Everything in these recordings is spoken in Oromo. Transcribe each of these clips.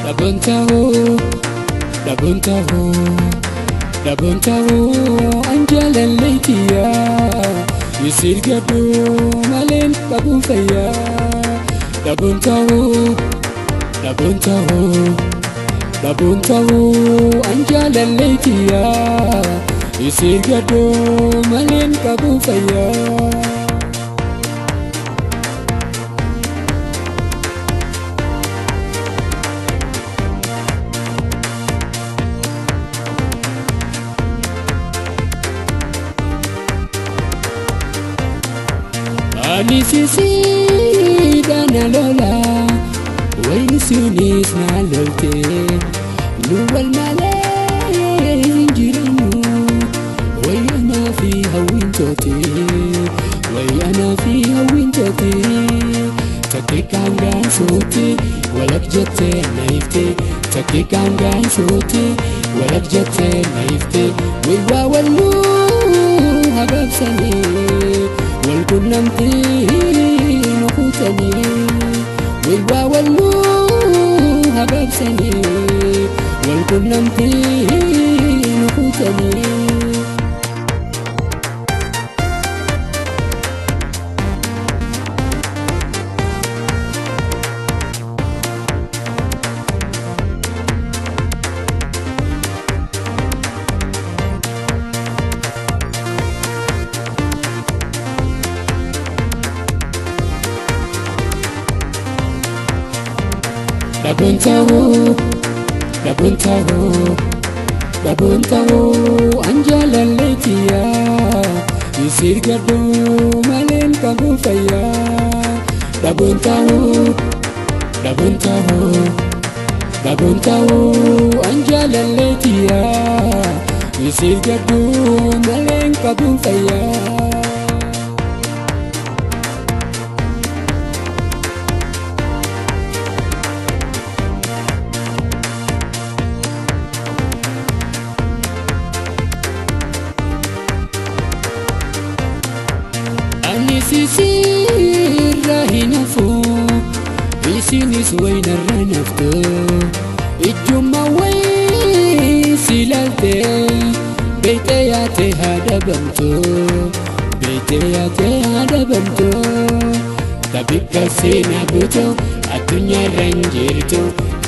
Dabuntahu, dabuntahu, dabuntahu, anjala leitiya. Yisir gadu malen kabun faya. Dabuntahu, dabuntahu, dabuntahu, anjala leitiya. Yisir gadu malen kabun faya. Ani sisi dana lola, wayni sunis na lolte. Luwal male injirinu, way ana fi hawin toti, way ana fi hawin toti. Takikanga soti, walak jete naifte. Takikanga soti, walak jete naifte. Way wawalu habab sani. والكلام تين وخوتني والواولو هباب سني والكلام تين وخوتني Dabuntahu, dabuntahu, dabuntahu, anjala leitiya. Yisir gadu malen kabun faya. Dabuntahu, dabuntahu, dabuntahu, anjala leitiya. Yisir gadu malen kabun faya. Sisir rahinafu, isinis wayna ranafto. Ijumma way silalte, bete yate hadabamto, bete yate hadabamto. Tabika sina buto, atunya ranjirto.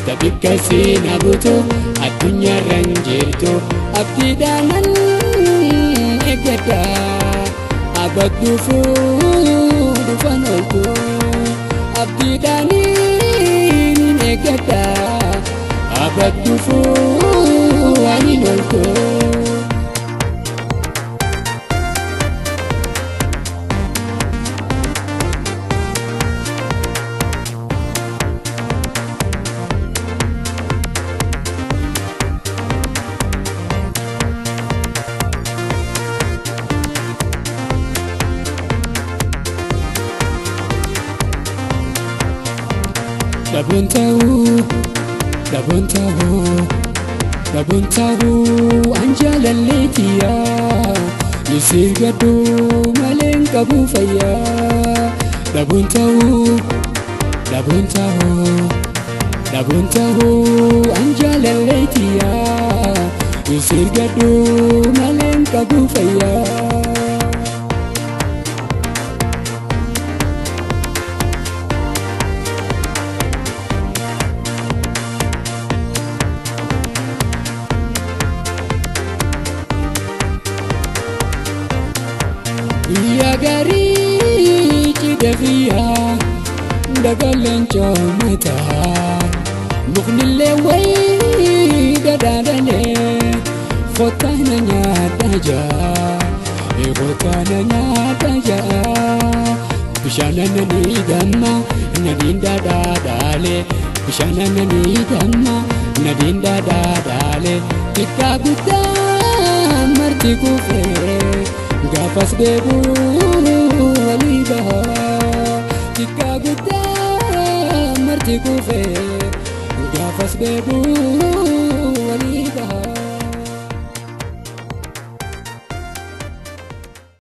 Tabika sina buto, atunya ranjirto. Abdi danan egada. Abad dufu dufan olko, abdi dani negata. Abad dufu anin olko. Dabuntahu, dabuntahu, dabuntahu, anjala leitiya. Yisir gadu malen kabun faya. Dabuntahu, dabuntahu, dabuntahu, anjala leitiya. Yisir gadu malen kabun faya. Ya gari cidafiya dagalan comata muknille way dadadane khotana nyataja khotana nyataja bishanana ni damma nadinda dadale bishanana ni damma nadinda dadale tikabita marti kufe gafas bebu walibaha tika gudda marti kufe gafas bebu walibaha.